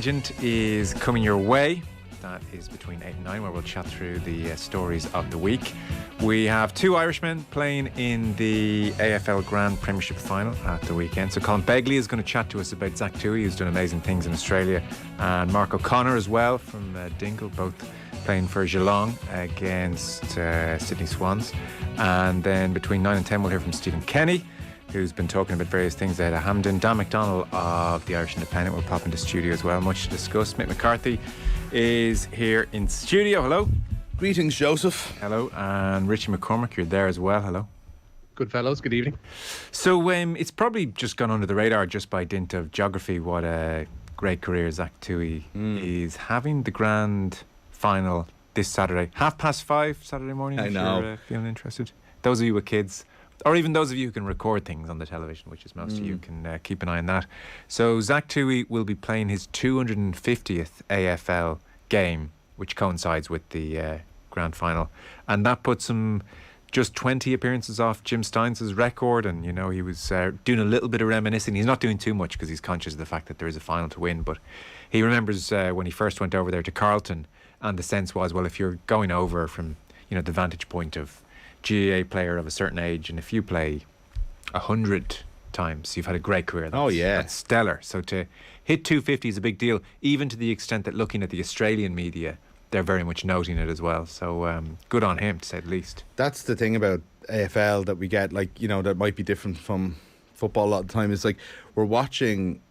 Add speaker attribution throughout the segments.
Speaker 1: Agent is coming your way. That is between 8 and 9, where we'll chat through the stories of the week. We have two Irishmen playing in the AFL Grand Premiership Final at the weekend. So Colin Begley is going to chat to us about Zach Toohey, who's done amazing things in Australia, and Mark O'Connor as well from Dingle, both playing for Geelong against Sydney Swans. And then between 9 and 10 we'll hear from Stephen Kenny, who's been talking about various things out of Hampden. Dan McDonnell of the Irish Independent will pop into studio as well. Much to discuss. Mick McCarthy is here in studio. Hello.
Speaker 2: Greetings, Joseph.
Speaker 1: Hello. And Richie McCormack, you're there as well. Hello.
Speaker 3: Good fellows, good evening.
Speaker 1: So it's probably just gone under the radar just by dint of geography what a great career Zach Toohey is having. The grand final this Saturday, 5:30 Saturday morning.
Speaker 2: I know.
Speaker 1: If you're feeling interested. Those of you with kids, or even those of you who can record things on the television, which is most of you, can keep an eye on that. So Zach Toohey will be playing his 250th AFL game, which coincides with the grand final. And that puts him just 20 appearances off Jim Steins' record. And, you know, he was doing a little bit of reminiscing. He's not doing too much because he's conscious of the fact that there is a final to win. But he remembers when he first went over there to Carlton, and the sense was, well, if you're going over from, you know, the vantage point of GAA player of a certain age, and if you play 100 times, you've had a great career. That's stellar. So to hit 250 is a big deal, even to the extent that looking at the Australian media, they're very much noting it as well. So good on him, to say the least.
Speaker 2: That's the thing about AFL that we get, like, you know, that might be different from football a lot of the time. Is like we're watching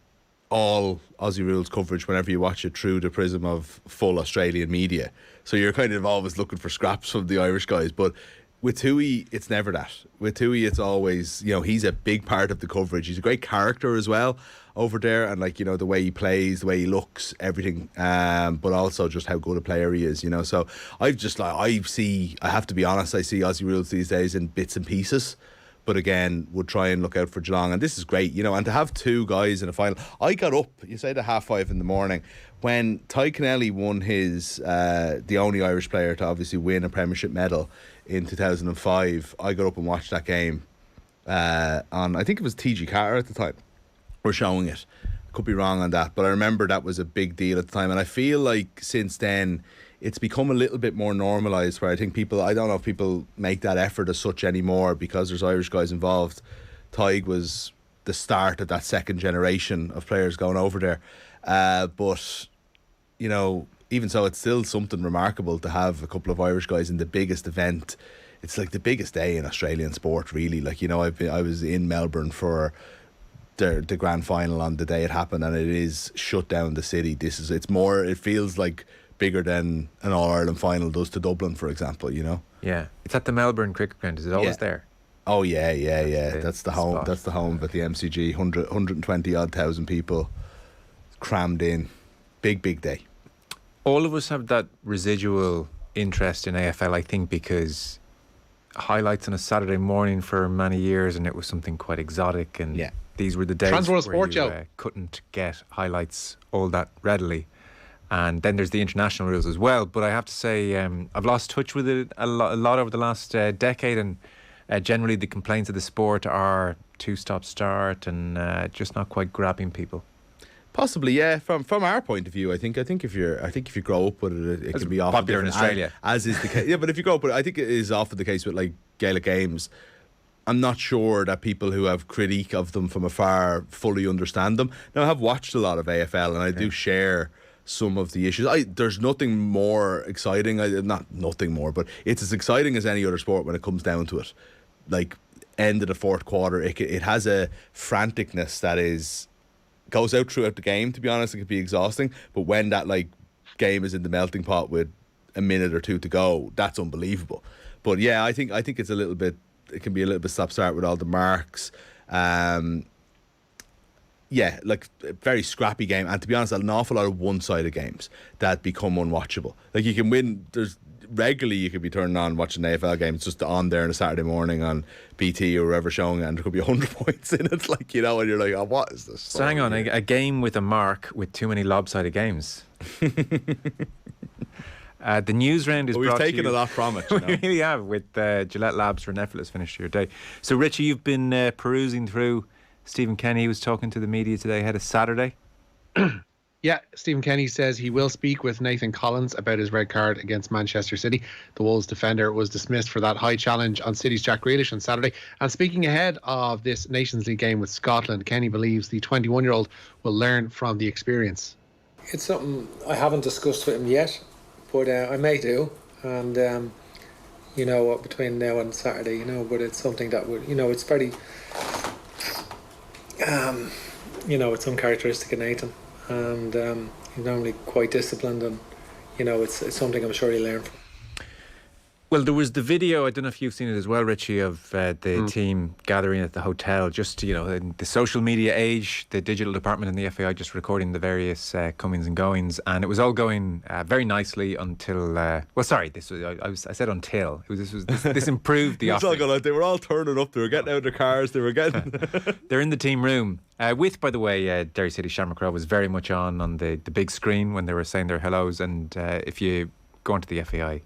Speaker 2: all Aussie rules coverage whenever you watch it through the prism of full Australian media. So you're kind of always looking for scraps from the Irish guys, but with Toohey, it's never that. With Toohey, it's always, you know, he's a big part of the coverage. He's a great character as well over there, and, like, you know, the way he plays, the way he looks, everything, but also just how good a player he is, you know. So I have to be honest, I see Aussie rules these days in bits and pieces, but again, would try and look out for Geelong, and this is great, you know. And to have two guys in a final, I got up, you say, at 5:30 in the morning when Ty Connelly won his the only Irish player to obviously win a premiership medal in 2005. I got up and watched that game on, I think it was TG Carter at the time were showing it. Could be wrong on that, but I remember that was a big deal at the time, and I feel like since then it's become a little bit more normalised, where I think people, I don't know if people make that effort as such anymore because there's Irish guys involved. Tig was the start of that second generation of players going over there, but, you know, even so, it's still something remarkable to have a couple of Irish guys in the biggest event. It's like the biggest day in Australian sport, really. Like, you know, I was in Melbourne for the grand final on the day it happened, and it is shut down the city. It feels like bigger than an All-Ireland final does to Dublin, for example, you know?
Speaker 1: Yeah. It's at the Melbourne Cricket Ground. Is it always there?
Speaker 2: Oh, yeah. That's the home. That's the home at the MCG. 120 odd thousand people crammed in. Big day.
Speaker 1: All of us have that residual interest in AFL, I think, because highlights on a Saturday morning for many years, and it was something quite exotic, and these were the days where you couldn't get highlights all that readily. And then there's the international rules as well. But I have to say, I've lost touch with it a lot over the last decade, and generally the complaints of the sport are two-stop start and just not quite grabbing people.
Speaker 2: Possibly, yeah. From our point of view, I think if you grow up with it, it can be often
Speaker 1: popular in Australia,
Speaker 2: as is the case. Yeah, but if you grow up with it, I think it is often the case with, like, Gaelic games. I'm not sure that people who have critique of them from afar fully understand them. Now, I have watched a lot of AFL, and I do share some of the issues. There's nothing more exciting, not nothing more, but it's as exciting as any other sport when it comes down to it. Like, end of the fourth quarter, it has a franticness that goes out throughout the game. To be honest, it can be exhausting, but when that, like, game is in the melting pot with a minute or two to go, that's unbelievable. But yeah, I think it's a little bit, it can be a little bit stop-start with all the marks. Yeah, like, a very scrappy game, and to be honest, an awful lot of one-sided games that become unwatchable. Like, you can win, there's regularly you could be turning on watching an AFL game, it's just on there on a Saturday morning on BT or wherever showing it, and there could be 100 points in it, like, you know, and you're like, oh, what is this?
Speaker 1: So hang on, a game with a mark with too many lopsided games. The Newsround is
Speaker 2: we've taken a lot from it, you know?
Speaker 1: We really have, with Gillette Labs for an effortless finish to your day. So Richie, you've been perusing through Stephen Kenny was talking to the media today ahead of Saturday.
Speaker 3: Yeah, Stephen Kenny says he will speak with Nathan Collins about his red card against Manchester City. The Wolves defender was dismissed for that high challenge on City's Jack Grealish on Saturday. And speaking ahead of this Nations League game with Scotland, Kenny believes the 21-year-old will learn from the experience.
Speaker 4: It's something I haven't discussed with him yet, but I may do. And, between now and Saturday, but it's something that would, it's very, it's uncharacteristic of Nathan. And he's normally quite disciplined, and it's something I'm sure he'll learn from.
Speaker 1: Well, there was the video, I don't know if you've seen it as well, Richie, of the team gathering at the hotel, just, in the social media age, the digital department in the FAI just recording the various comings and goings, and it was all going very nicely until, I said until, this improved the offering.
Speaker 2: They were all turning up, they were getting out of their cars, they were getting...
Speaker 1: They're in the team room, with, by the way, Derry City Shamrock Row was very much on the big screen when they were saying their hellos, and if you go onto the FAI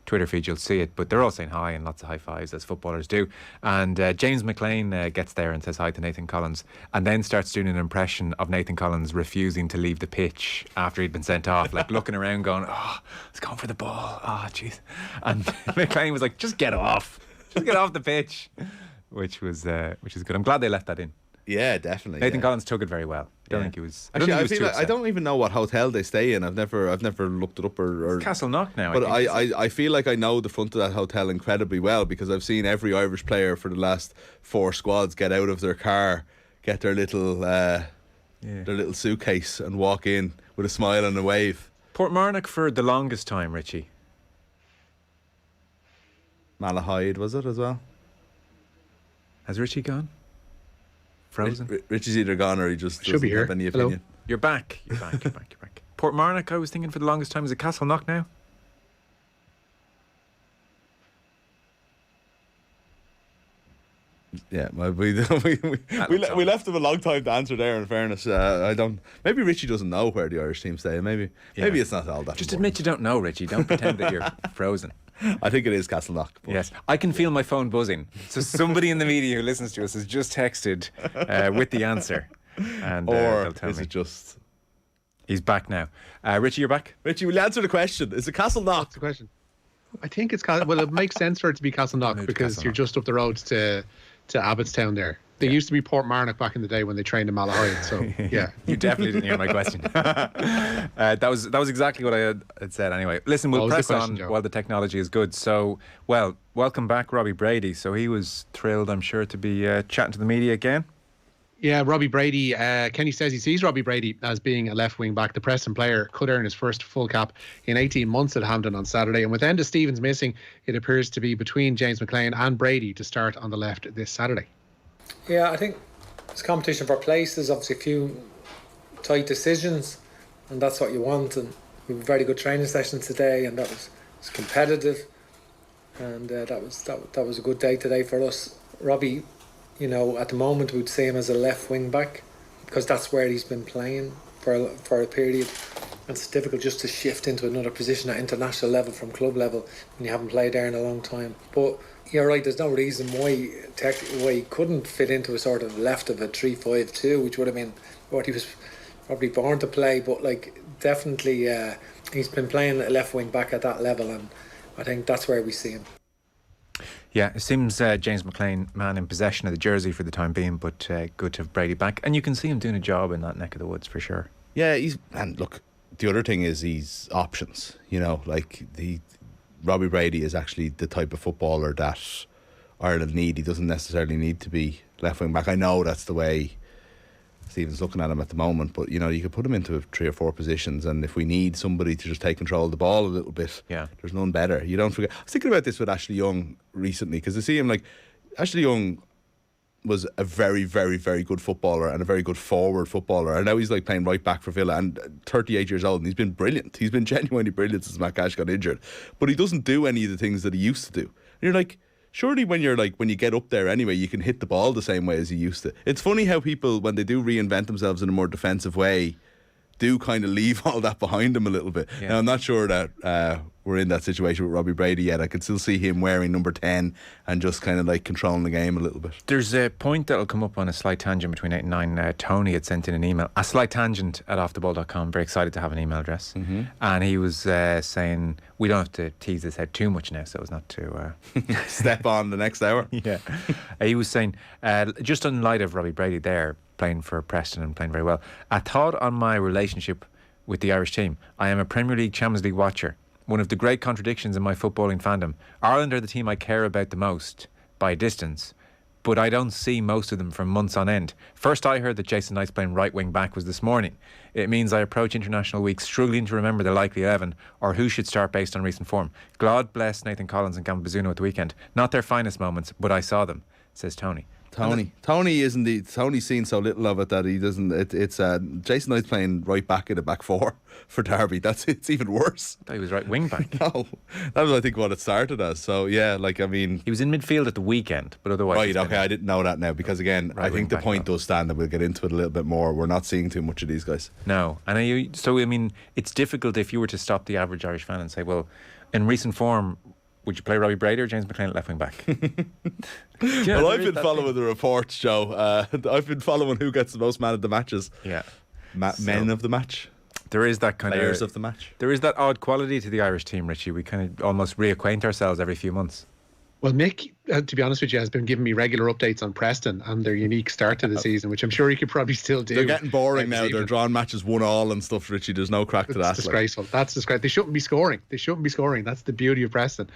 Speaker 1: Twitter feed, you'll see it, but they're all saying hi and lots of high fives as footballers do. And James McClain gets there and says hi to Nathan Collins, and then starts doing an impression of Nathan Collins refusing to leave the pitch after he'd been sent off, like looking around going, it's going for the ball, jeez. And McClain was like, just get off the pitch, which is good. I'm glad they left that in.
Speaker 2: Yeah, definitely.
Speaker 1: Nathan Collins took it very well. I don't think he was.
Speaker 2: I don't even know what hotel they stay in. I've never looked it up or
Speaker 1: it's Castleknock now.
Speaker 2: But I feel like I know the front of that hotel incredibly well, because I've seen every Irish player for the last 4 squads get out of their car, get their little suitcase and walk in with a smile and a wave.
Speaker 1: Portmarnock for the longest time, Richie.
Speaker 2: Malahide was it as well?
Speaker 1: Has Richie gone? Frozen?
Speaker 2: Richie's either gone or he just doesn't have any opinion.
Speaker 1: Hello. You're back. Portmarnock, I was thinking for the longest time. Is it Castleknock now?
Speaker 2: Yeah, we left him a long time to answer there. In fairness, maybe Richie doesn't know where the Irish team stay. Maybe it's not all that.
Speaker 1: Just
Speaker 2: important.
Speaker 1: admit you don't know, Richie. Don't pretend that you're frozen.
Speaker 2: I think it is Castleknock.
Speaker 1: Yes, I can feel my phone buzzing. So somebody in the media who listens to us has just texted with the answer, and they'll tell me.
Speaker 2: It just?
Speaker 1: He's back now. Richie, you're back.
Speaker 2: Richie, will you answer the question? Is it Castleknock?
Speaker 3: That's the question. I think it's well. It makes sense for it to be Castleknock because you're just up the road to Abbottstown there. They used to be Portmarnock back in the day when they trained in Molloy. So yeah,
Speaker 1: you definitely didn't hear my question. That was exactly what I had said. Anyway, listen, we'll press on while the technology is good. So, welcome back, Robbie Brady. So he was thrilled, I'm sure, to be chatting to the media again.
Speaker 3: Yeah, Robbie Brady. Kenny says he sees Robbie Brady as being a left wing back. The Preston player could earn his first full cap in 18 months at Hampden on Saturday. And with Enda Stevens missing, it appears to be between James McClain and Brady to start on the left this Saturday.
Speaker 4: Yeah, I think it's competition for place. There's obviously a few tight decisions, and that's what you want. And we had a very good training session today, and that was competitive. And that was a good day today for us. Robbie, at the moment we'd see him as a left wing back because that's where he's been playing for a period. It's difficult just to shift into another position at international level from club level when you haven't played there in a long time. But you're right, there's no reason why he couldn't fit into a sort of left of a 3-5-2, which would have been what he was probably born to play. But definitely he's been playing a left wing back at that level, and I think that's where we see him.
Speaker 1: Yeah, it seems James McClain, man in possession of the jersey for the time being, but good to have Brady back. And you can see him doing a job in that neck of the woods for sure.
Speaker 2: Yeah, and look, the other thing is he's options. Robbie Brady is actually the type of footballer that Ireland need. He doesn't necessarily need to be left wing back. I know that's the way Stephen's looking at him at the moment, but you could put him into 3 or 4 positions, and if we need somebody to just take control of the ball a little bit, there's none better. You don't forget. I was thinking about this with Ashley Young recently, because I see him Ashley Young was a very, very, very good footballer and a very good forward footballer, and now he's playing right back for Villa and 38 years old, and he's been brilliant. He's been genuinely brilliant since Matt Cash got injured, but he doesn't do any of the things that he used to do. And you're like, surely when you get up there anyway, you can hit the ball the same way as you used to. It's funny how people, when they do reinvent themselves in a more defensive way, do kind of leave all that behind them a little bit.
Speaker 1: Yeah.
Speaker 2: Now, I'm not sure that we're in that situation with Robbie Brady yet. I could still see him wearing number 10 and just kind of like controlling the game a little bit.
Speaker 1: There's a point that'll come up on a slight tangent between 8 and 9. Tony had sent in an email, a slight tangent at offtheball.com. Very excited to have an email address. And he was saying, we don't have to tease this out too much now, so as not to
Speaker 2: Step on the next hour.
Speaker 1: Yeah. He was saying, just in light of Robbie Brady there playing for Preston and playing very well, a thought on my relationship with the Irish team. I am a Premier League, Champions League watcher. One of the great contradictions in my footballing fandom. Ireland are the team I care about the most by a distance, but I don't see most of them for months on end. First I heard that Jason Knight's playing right wing back was this morning. It means I approach international week struggling to remember the likely 11 or who should start based on recent form. God bless Nathan Collins and Gambazzuno at the weekend. Not their finest moments, but I saw them, says Tony.
Speaker 2: Tony's seen so little of it that he doesn't. It's Jason Knight's playing right back in the back four for Derby. It's even worse.
Speaker 1: I thought he was right wing back.
Speaker 2: No, that was I think what it started as. So yeah, like I mean,
Speaker 1: he was in midfield at the weekend, but otherwise.
Speaker 2: Right, okay, I didn't know that now because again, I think the point does stand, and we'll get into it a little bit more. We're not seeing too much of these guys.
Speaker 1: No, and so I mean, it's difficult if you were to stop the average Irish fan and say, well, in recent form, would you play Robbie Brady or James McLean at left wing back?
Speaker 2: Well, I've been following the reports, Joe. I've been following who gets the most man of the matches.
Speaker 1: Yeah.
Speaker 2: Men of the match.
Speaker 1: There is that kind
Speaker 2: Players of the match.
Speaker 1: There is that odd quality to the Irish team, Richie. We kind of almost reacquaint ourselves every few months.
Speaker 3: Well, Mick, to be honest with you, has been giving me regular updates on Preston and their unique start to the season, which I'm sure he could probably still do.
Speaker 2: They're getting boring now. They're drawing matches 1-1 and stuff, Richie. There's no crack to that.
Speaker 3: That's disgraceful. That's disgraceful. They shouldn't be scoring. That's the beauty of Preston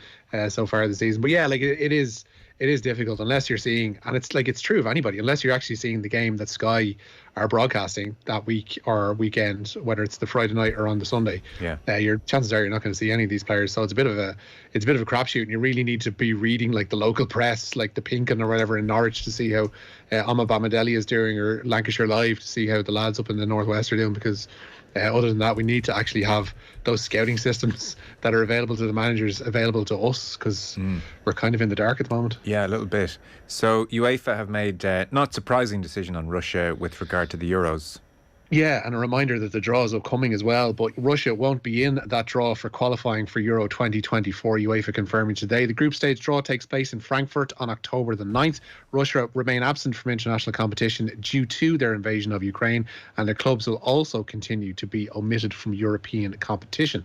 Speaker 3: so far this season. But yeah, like it is difficult unless you're seeing, and it's true of anybody, unless you're actually seeing the game that Sky are broadcasting that week or weekend, whether it's the Friday night or on the Sunday.
Speaker 1: Yeah.
Speaker 3: Your chances are you're not going to see any of these players. So it's a bit of a crapshoot, and you really need to be reading like the local press, like the Pinkin or whatever in Norwich, to see how Amma Bamadelli is doing, or Lancashire Live to see how the lads up in the Northwest are doing, because other than that, we need to actually have those scouting systems that are available to the managers available to us, because we're kind of in the dark at the moment.
Speaker 1: Yeah, a little bit. So UEFA have made not surprising decision on Russia with regard to the Euros.
Speaker 3: Yeah, and a reminder that the draw is upcoming as well, but Russia won't be in that draw for qualifying for Euro 2024, UEFA confirming today. The group stage draw takes place in Frankfurt on October the 9th. Russia remain absent from international competition due to their invasion of Ukraine, and their clubs will also continue to be omitted from European competition.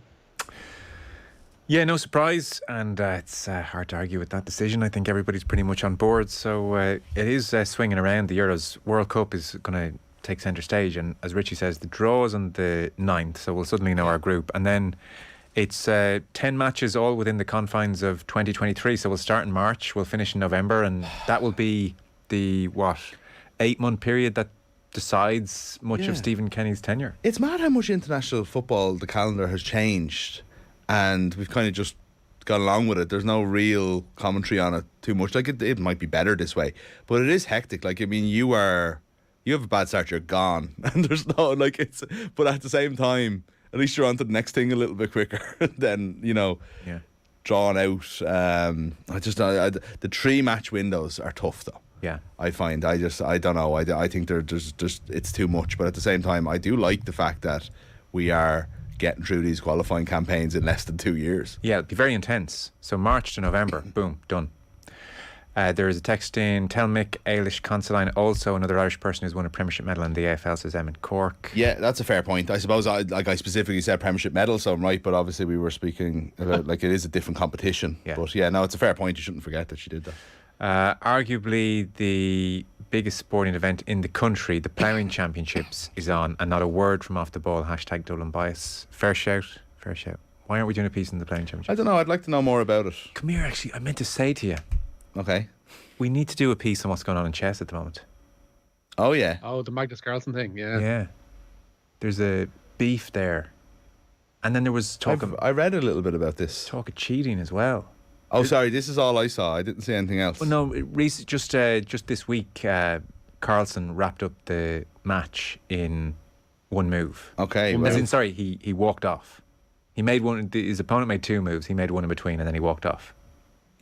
Speaker 1: Yeah, no surprise, and it's hard to argue with that decision. I think everybody's pretty much on board, so it is swinging around. The Euros World Cup is going to take centre stage, and as Richie says, the draw is on the 9th, so we'll suddenly know our group, and then it's 10 matches all within the confines of 2023, so we'll start in March, we'll finish in November, and that will be the 8-month period that decides much of Stephen Kenny's tenure.
Speaker 2: It's mad how much international football the calendar has changed, and we've kind of just got along with it. There's no real commentary on it too much. Like it might be better this way, but it is hectic. Like I mean, you have a bad start, you're gone, and there's no but at the same time, at least you're on to the next thing a little bit quicker than drawn out. The 3-match windows are tough though.
Speaker 1: Yeah,
Speaker 2: I find I don't know. I think there's just it's too much. But at the same time, I do like the fact that we are getting through these qualifying campaigns in less than 2 years.
Speaker 1: Yeah, it'll be very intense. So March to November, boom, done. There is a text in, tell Mick Eilish Consoline, also another Irish person who's won a Premiership medal in the AFL, says Emmett Cork.
Speaker 2: Yeah, that's a fair point. I suppose I specifically said Premiership medal, so I'm right, but obviously we were speaking about like it is a different competition.
Speaker 1: Yeah.
Speaker 2: But yeah, no, it's a fair point. You shouldn't forget that she did that.
Speaker 1: Arguably the biggest sporting event in the country, the Ploughing Championships, is on, and not a word from off the ball. # Dublin Bias. Fair shout. Why aren't we doing a piece in the Ploughing Championships?
Speaker 2: I don't know. I'd like to know more about it.
Speaker 1: Come here, actually. I meant to say to you.
Speaker 2: Okay.
Speaker 1: We need to do a piece on what's going on in chess at the moment.
Speaker 2: Oh, yeah.
Speaker 3: Oh, the Magnus Carlsen thing, yeah.
Speaker 1: Yeah. There's a beef there. And then there was talk
Speaker 2: I read a little bit about this.
Speaker 1: Talk of cheating as well.
Speaker 2: Oh, sorry, this is all I saw. I didn't see anything else.
Speaker 1: Well, no, just this week, Carlsen wrapped up the match in one move.
Speaker 2: Okay.
Speaker 1: He walked off. He made one. His opponent made 2 moves. He made one in between, and then he walked off.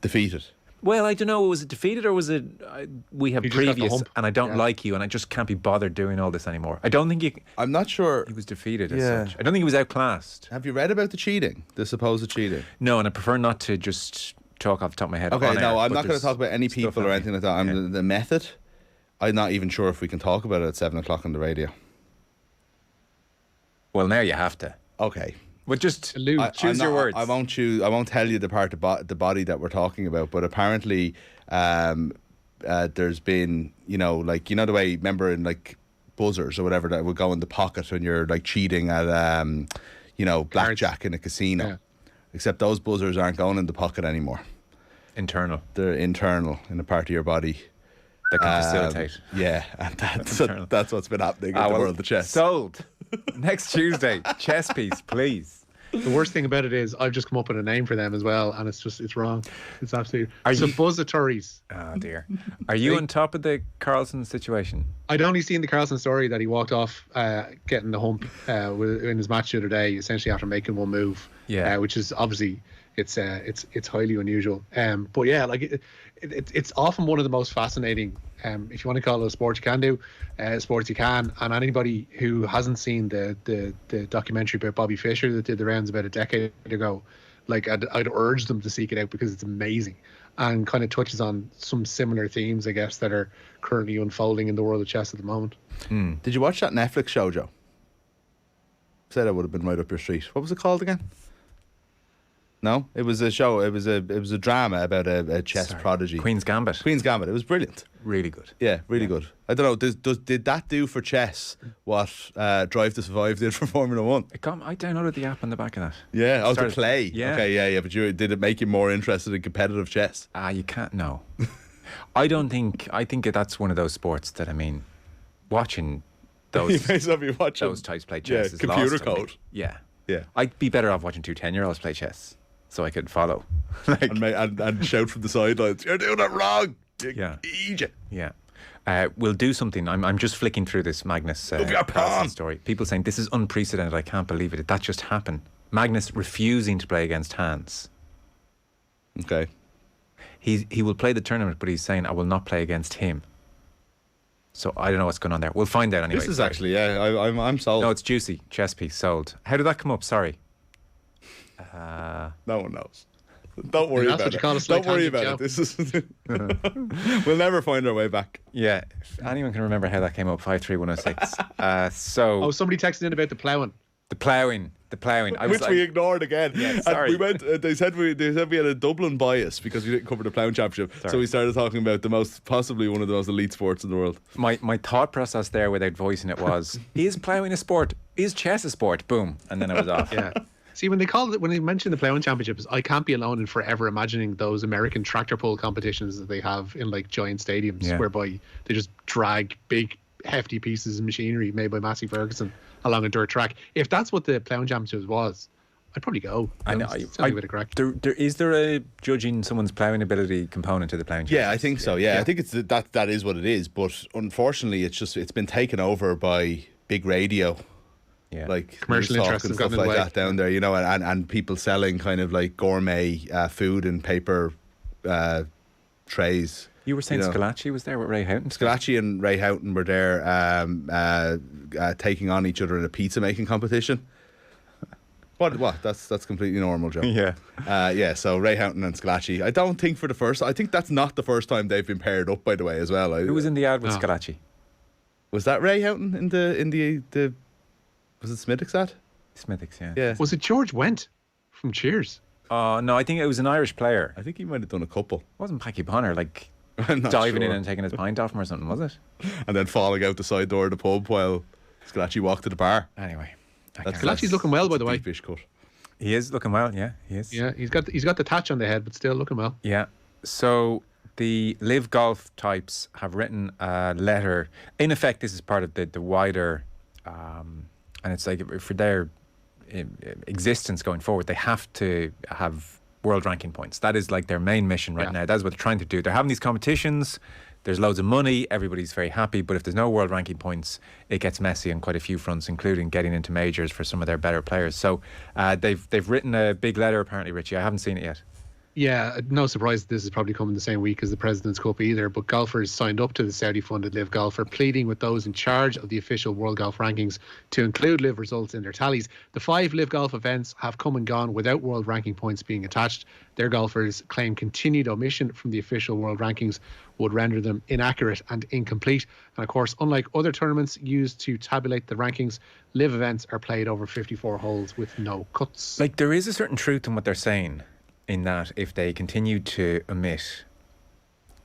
Speaker 2: Defeated.
Speaker 1: Well, I don't know. Was it defeated or was it we have
Speaker 3: He just got the
Speaker 1: previous
Speaker 3: hump.
Speaker 1: and I don't
Speaker 3: Yeah.
Speaker 1: like you and I just can't be bothered doing all this anymore? I don't think
Speaker 2: I'm not sure.
Speaker 1: he was defeated as
Speaker 2: Yeah.
Speaker 1: such. I don't think he was outclassed.
Speaker 2: Have you read about the cheating, the supposed cheating?
Speaker 1: No, and I prefer not to just talk off the top of my head.
Speaker 2: Okay,
Speaker 1: on
Speaker 2: no,
Speaker 1: air,
Speaker 2: I'm
Speaker 1: but
Speaker 2: not going
Speaker 1: there's
Speaker 2: to talk about any
Speaker 1: stuff
Speaker 2: people or
Speaker 1: happening.
Speaker 2: anything like that. I'm
Speaker 1: Yeah.
Speaker 2: the method. I'm not even sure if we can talk about it at 7 o'clock on the radio.
Speaker 1: Well, now you have to.
Speaker 2: Okay.
Speaker 1: But just
Speaker 3: Allude.
Speaker 1: choose your words.
Speaker 2: I won't choose. I won't tell you the part of the body that we're talking about. But apparently, there's been, the way, remember in like buzzers or whatever that would go in the pocket when you're like cheating at blackjack in a casino.
Speaker 3: Yeah.
Speaker 2: Except those buzzers aren't going in the pocket anymore.
Speaker 1: internal
Speaker 2: They're internal in a part of your body.
Speaker 1: that can facilitate.
Speaker 2: Yeah, and
Speaker 1: Internal.
Speaker 2: that's what's been happening in the world of chess.
Speaker 1: Sold. Next Tuesday, chess piece, please.
Speaker 3: The worst thing about it is I've just come up with a name for them as well, and it's wrong. It's absolutely
Speaker 1: Are you-
Speaker 3: suppositories.
Speaker 1: Oh dear. Are you on top of the Carlson situation?
Speaker 3: I'd only seen the Carlson story that he walked off getting the hump in his match the other day, essentially after making one move.
Speaker 1: Yeah.
Speaker 3: Which is obviously it's highly unusual. But yeah, like it's often one of the most fascinating. If you want to call it a sport, you can do sports. You can, and anybody who hasn't seen the documentary about Bobby Fischer that did the rounds about a decade ago, like I'd urge them to seek it out because it's amazing and kind of touches on some similar themes, I guess, that are currently unfolding in the world of chess at the moment.
Speaker 2: Did you watch that Netflix show, Joe? Said that would have been right up your street. What was it called again? No, it was a show. It was a drama about a chess prodigy.
Speaker 1: Queen's Gambit.
Speaker 2: Queen's Gambit. It was brilliant.
Speaker 1: Really good.
Speaker 2: Yeah, really good. I don't know. Did that do for chess what Drive to Survive did for Formula One?
Speaker 1: I downloaded the app on the back of that.
Speaker 2: Yeah, to
Speaker 1: Started-
Speaker 2: play.
Speaker 1: yeah.
Speaker 2: Okay, yeah. But did it make you more interested in competitive chess?
Speaker 1: You can't. No. I think that's one of those sports that, I mean, watching
Speaker 2: You
Speaker 1: those
Speaker 2: may as well be watching
Speaker 1: those types play chess is
Speaker 2: computer
Speaker 1: lost on me.
Speaker 2: code.
Speaker 1: Yeah.
Speaker 2: Yeah.
Speaker 1: I'd be better off watching two 10-year-olds play chess so I could follow.
Speaker 2: And shout from the sidelines, "You're doing it wrong."
Speaker 1: Yeah.
Speaker 2: Egypt.
Speaker 1: Yeah. We'll do something. I'm just flicking through this Magnus
Speaker 2: Move your
Speaker 1: Carlsen
Speaker 2: pawn.
Speaker 1: story. People saying this is unprecedented. I can't believe it. That just happened. Magnus refusing to play against Hans.
Speaker 2: Okay.
Speaker 1: He will play the tournament, but he's saying I will not play against him. So I don't know what's going on there. We'll find out anyway.
Speaker 2: This is
Speaker 1: Sorry.
Speaker 2: actually I'm sold.
Speaker 1: No, it's juicy. Chess piece sold. How did that come up? Sorry.
Speaker 2: No one knows. Don't worry
Speaker 3: That's
Speaker 2: about
Speaker 3: what you
Speaker 2: it.
Speaker 3: call a slight
Speaker 2: Don't worry
Speaker 3: tangent,
Speaker 2: about it. This is. We'll never find our way back.
Speaker 1: Yeah. If anyone can remember how that came up, 53106. So
Speaker 3: Oh, somebody texted in about the ploughing.
Speaker 1: the ploughing.
Speaker 2: Which we ignored again.
Speaker 1: Yeah, sorry.
Speaker 2: And we went. They said we had a Dublin bias because we didn't cover the ploughing championship. So
Speaker 1: Sorry.
Speaker 2: we started talking about possibly one of the most elite sports in the world.
Speaker 1: My thought process there, without voicing it, was: is ploughing a sport? Is chess a sport? Boom, and then I was off.
Speaker 3: Yeah. See, when they mention the ploughing championships, I can't be alone in forever imagining those American tractor pull competitions that they have in like giant stadiums,
Speaker 1: Yeah.
Speaker 3: whereby they just drag big, hefty pieces of machinery made by Massey Ferguson along a dirt track. If that's what the ploughing championships was, I'd probably go.
Speaker 1: I know.
Speaker 3: Sounds like a bit of crack.
Speaker 1: Is there a judging someone's ploughing ability component to the ploughing?
Speaker 2: Yeah, I think so. Yeah,
Speaker 1: Yeah.
Speaker 2: I think it's that is what it is. But unfortunately, it's been taken over by big radio.
Speaker 1: Yeah.
Speaker 2: Like
Speaker 3: Commercial
Speaker 2: news talk
Speaker 3: interests
Speaker 2: and
Speaker 3: have
Speaker 2: stuff
Speaker 3: gotten in
Speaker 2: like
Speaker 3: the
Speaker 2: that down there, and people selling kind of like gourmet food in paper trays.
Speaker 1: You were saying Scalacci was there with Ray Houghton?
Speaker 2: Scalacci and Ray Houghton were there taking on each other in a pizza making competition. What? That's completely normal, Joe.
Speaker 1: Yeah.
Speaker 2: Yeah, so Ray Houghton and Scalacci. I don't think I think that's not the first time they've been paired up, by the way, as well.
Speaker 1: Who was in the ad with
Speaker 3: Oh.
Speaker 1: Scalacci?
Speaker 2: Was that Ray Houghton in the was it Smithwick's ad?
Speaker 1: Smithwick's, yeah.
Speaker 2: Yeah.
Speaker 3: Was it George Wendt from Cheers?
Speaker 1: No, I think it was an Irish player.
Speaker 2: I think he might have done a couple.
Speaker 1: Wasn't Packy Bonner like
Speaker 2: I'm not
Speaker 1: diving in
Speaker 2: sure.
Speaker 1: and taking his pint off him or something, was it?
Speaker 2: And then falling out the side door of the pub while Scalacci walked to the bar.
Speaker 1: Anyway.
Speaker 3: Scalacci's looking well, by the way.
Speaker 2: Deep fish cut.
Speaker 1: He is looking well, yeah, he is.
Speaker 3: Yeah, he's got the tatch on the head, but still looking well.
Speaker 1: Yeah. So the Live Golf types have written a letter. In effect, this is part of the wider, and it's like for their existence going forward, they have to have world ranking points. That is like their main mission right now. That's what they're trying to do. They're having these competitions. There's loads of money. Everybody's very happy. But if there's no world ranking points, it gets messy on quite a few fronts, including getting into majors for some of their better players. So they've written a big letter, apparently, Richie. I haven't seen it yet.
Speaker 3: Yeah, no surprise this is probably coming the same week as the President's Cup either, but golfers signed up to the Saudi-funded Live Golf are pleading with those in charge of the official World Golf Rankings to include Live results in their tallies. The 5 Live Golf events have come and gone without World Ranking points being attached. Their golfers claim continued omission from the official World Rankings would render them inaccurate and incomplete. And of course, unlike other tournaments used to tabulate the rankings, Live events are played over 54 holes with no cuts.
Speaker 1: Like, there is a certain truth in what they're saying, in that if they continue to omit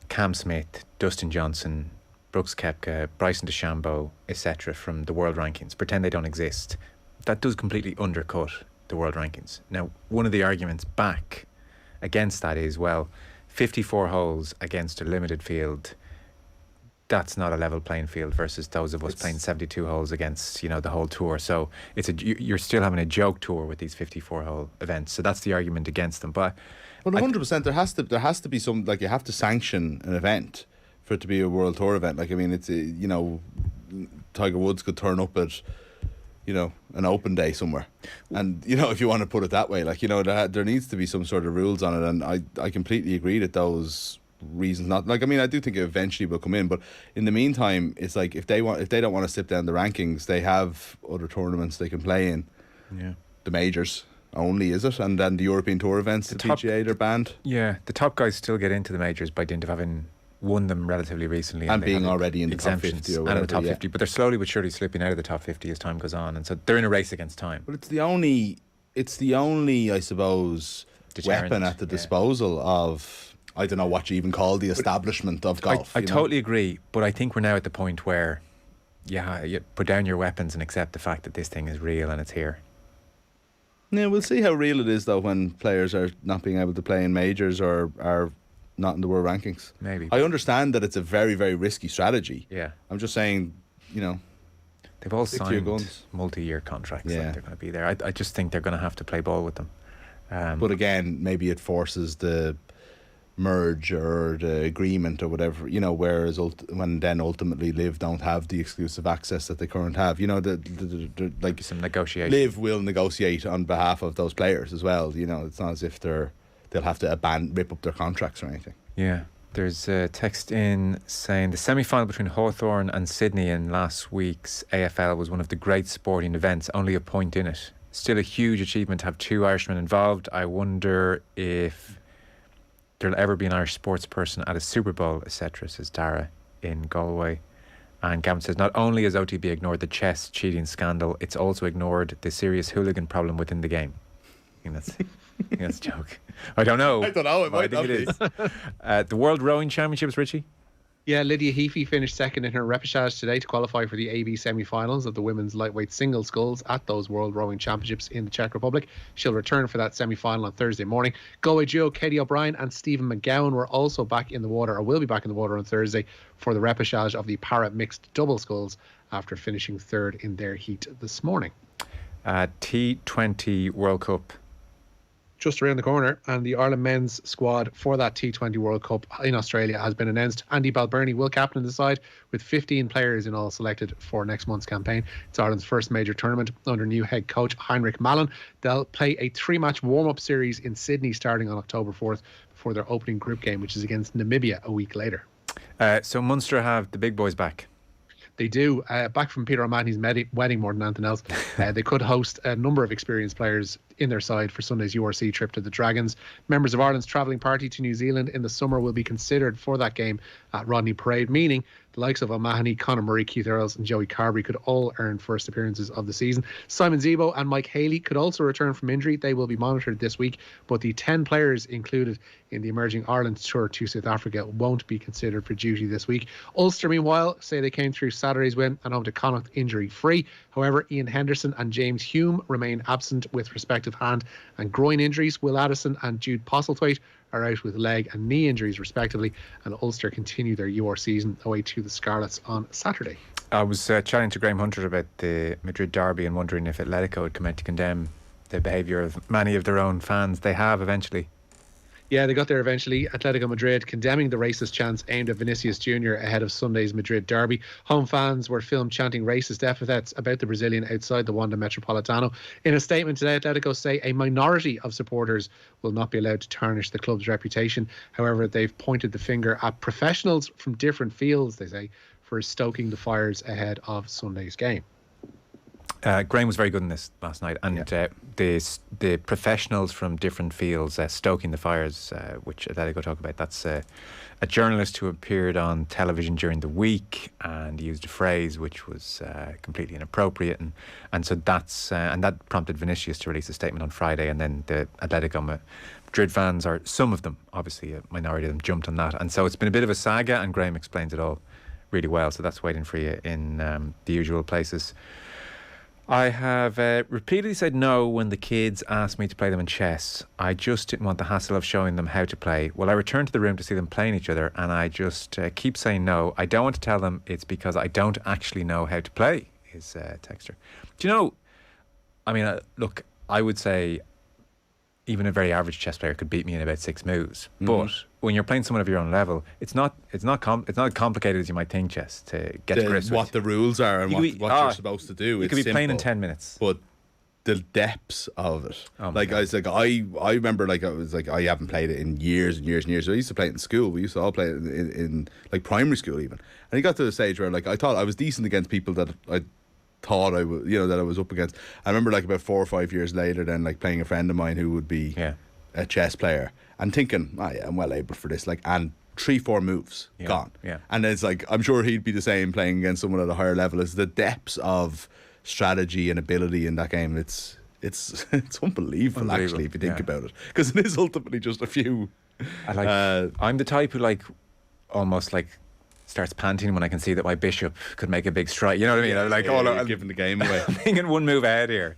Speaker 1: Cam Smith, Dustin Johnson, Brooks Koepka, Bryson DeChambeau, etc. from the world rankings, pretend they don't exist, that does completely undercut the world rankings. Now, one of the arguments back against that is, well, 54 holes against a limited field, that's not a level playing field versus those of us playing 72 holes against, the whole tour. So you're still having a joke tour with these 54 hole events. So that's the argument against them. But
Speaker 2: 100%, there has to be some, like, you have to sanction an event for it to be a world tour event. Like, I mean, it's Tiger Woods could turn up at an open day somewhere, and if you want to put it that way, like, there needs to be some sort of rules on it. And I completely agree that those reasons not, like, I mean, I do think it eventually will come in, but in the meantime, it's like if they don't want to slip down the rankings, they have other tournaments they can play in.
Speaker 1: Yeah,
Speaker 2: the majors only, is it? And then the European Tour events, the PGA, they're banned.
Speaker 1: Yeah, the top guys still get into the majors by dint of having won them relatively recently
Speaker 2: and being already in the top 50 or whatever,
Speaker 1: and in the top 50, but they're slowly but surely slipping out of the top 50 as time goes on, and so they're in a race against time.
Speaker 2: But it's the only I suppose
Speaker 1: deterrent,
Speaker 2: weapon at the disposal of, I don't know what you even call the establishment of golf.
Speaker 1: I totally agree, but I think we're now at the point where you put down your weapons and accept the fact that this thing is real and it's here.
Speaker 2: Yeah, we'll see how real it is though when players are not being able to play in majors or are not in the world rankings.
Speaker 1: Maybe.
Speaker 2: I understand that it's a very, very risky strategy.
Speaker 1: Yeah.
Speaker 2: I'm just saying,
Speaker 1: they've all signed multi-year contracts.
Speaker 2: Yeah.
Speaker 1: Like they're going to be there. I just think they're going to have to play ball with them.
Speaker 2: But again, maybe it forces the merge or the agreement or whatever, whereas when then ultimately Live don't have the exclusive access that they currently have. Like
Speaker 1: some negotiation.
Speaker 2: Live will negotiate on behalf of those players as well. It's not as if they'll have to rip up their contracts or anything.
Speaker 1: Yeah. There's a text in saying the semi-final between Hawthorn and Sydney in last week's AFL was one of the great sporting events, only a point in it. Still a huge achievement to have 2 Irishmen involved. I wonder if there'll ever be an Irish sports person at a Super Bowl, etc., says Dara in Galway. And Gavin says, not only has OTB ignored the chess cheating scandal, it's also ignored the serious hooligan problem within the game. I think that's a joke. I don't know.
Speaker 2: It might
Speaker 1: think
Speaker 2: not
Speaker 1: it is. The World Rowing Championships, Richie?
Speaker 3: Yeah, Lydia Heafy finished second in her repechage today to qualify for the AB semi-finals of the women's lightweight single sculls at those World Rowing Championships in the Czech Republic. She'll return for that semi-final on Thursday morning. Galway duo Katie O'Brien and Stephen McGowan were also back in the water, or will be back in the water on Thursday for the repechage of the para mixed double sculls after finishing third in their heat this morning.
Speaker 1: T20 World Cup.
Speaker 3: Just around the corner, and the Ireland men's squad for that T20 World Cup in Australia has been announced. Andy Balbirnie will captain the side with 15 players in all selected for next month's campaign. It's Ireland's first major tournament under new head coach Heinrich Mallon. They'll play a 3-match warm-up series in Sydney starting on October 4th before their opening group game, which is against Namibia a week later.
Speaker 1: So Munster have the big boys back.
Speaker 3: They do. Back from Peter O'Mahony's wedding more than anything else. They could host a number of experienced players in their side for Sunday's URC trip to the Dragons. Members of Ireland's travelling party to New Zealand in the summer will be considered for that game at Rodney Parade, meaning the likes of O'Mahony, Conor Murray, Keith Earls and Joey Carberry could all earn first appearances of the season. Simon Zebo and Mike Haley could also return from injury. They will be monitored this week, but the 10 players included in the Emerging Ireland tour to South Africa won't be considered for duty this week. Ulster, meanwhile, say they came through Saturday's win and home to Connacht injury-free. However, Ian Henderson and James Hume remain absent with respective hand and groin injuries. Will Addison and Jude Postlethwaite are out with leg and knee injuries respectively, and Ulster continue their UR season away to the Scarlets on Saturday.
Speaker 1: I was chatting to Graham Hunter about the Madrid derby and wondering if Atletico had come out to condemn the behaviour of many of their own fans. They have eventually.
Speaker 3: Yeah, they got there eventually. Atletico Madrid condemning the racist chants aimed at Vinicius Jr. ahead of Sunday's Madrid derby. Home fans were filmed chanting racist epithets about the Brazilian outside the Wanda Metropolitano. In a statement today, Atletico say a minority of supporters will not be allowed to tarnish the club's reputation. However, they've pointed the finger at professionals from different fields, they say, for stoking the fires ahead of Sunday's game.
Speaker 1: Graham was very good in this last night, and the professionals from different fields stoking the fires, which Atletico talk about. That's a journalist who appeared on television during the week and used a phrase which was completely inappropriate, and so that's and that prompted Vinicius to release a statement on Friday, and then the Atletico Madrid fans, or some of them, obviously a minority of them, jumped on that, and so it's been a bit of a saga, and Graham explains it all really well. So that's waiting for you in the usual places. I have repeatedly said no when the kids asked me to play them in chess. I just didn't want the hassle of showing them how to play. Well, I returned to the room to see them playing each other, and I just keep saying no. I don't want to tell them it's because I don't actually know how to play, is Texter. Do you know, I mean, look, I would say even a very average chess player could beat me in about 6 moves. But when you're playing someone of your own level, it's not as complicated as you might think, chess, to get to grips with.
Speaker 2: What the rules are and what you're supposed to do.
Speaker 1: You could be playing in 10 minutes.
Speaker 2: But the depths of it. I remember, I haven't played it in years and years and years. I used to play it in school. We used to all play it in like primary school even. And it got to the stage where I thought I was decent against people that I thought I was, that I was up against. I remember about 4 or 5 years later then playing a friend of mine who would be a chess player and thinking, I'm well able for this, and 3-4 moves gone. Yeah. And it's I'm sure he'd be the same playing against someone at a higher level. It's the depths of strategy and ability in that game. It's unbelievable actually, if you think about it, because it is ultimately just a few.
Speaker 1: I'm the type who almost starts panting when I can see that my bishop could make a big strike. You know what I mean?
Speaker 2: You're giving the game away.
Speaker 1: I'm thinking 1 move ahead here.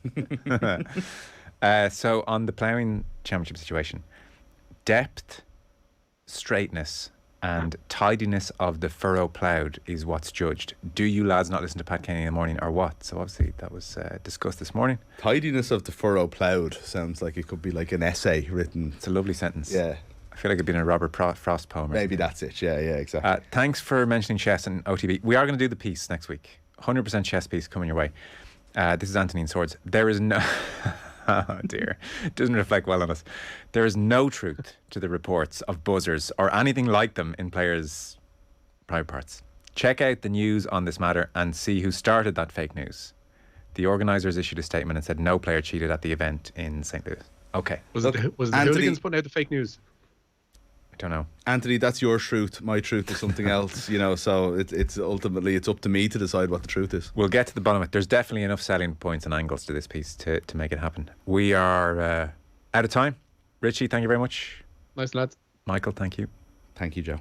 Speaker 1: So on the ploughing championship situation, depth, straightness and tidiness of the furrow ploughed is what's judged. Do you lads not listen to Pat Kenny in the morning, or what? So obviously that was discussed this morning.
Speaker 2: Tidiness of the furrow ploughed sounds like it could be an essay written.
Speaker 1: It's a lovely sentence.
Speaker 2: Yeah.
Speaker 1: I feel like it'd been a Robert Frost poem.
Speaker 2: Maybe that's it. Yeah, exactly.
Speaker 1: Thanks for mentioning chess and OTB. We are going to do the piece next week. 100% chess piece coming your way. This is Anthony in Swords. There is no... Oh dear. It doesn't reflect well on us. There is no truth to the reports of buzzers or anything like them in players' private parts. Check out the news on this matter and see who started that fake news. The organisers issued a statement and said no player cheated at the event in St. Louis. Okay.
Speaker 3: Was it the hooligans putting out the fake news?
Speaker 1: I don't know.
Speaker 2: Anthony, that's your truth. My truth is something else, so it's ultimately it's up to me to decide what the truth is.
Speaker 1: We'll get to the bottom of it. There's definitely enough selling points and angles to this piece to make it happen. We are out of time. Richie, thank you very much.
Speaker 3: Nice lads.
Speaker 1: Michael, thank you.
Speaker 2: Thank you, Joe.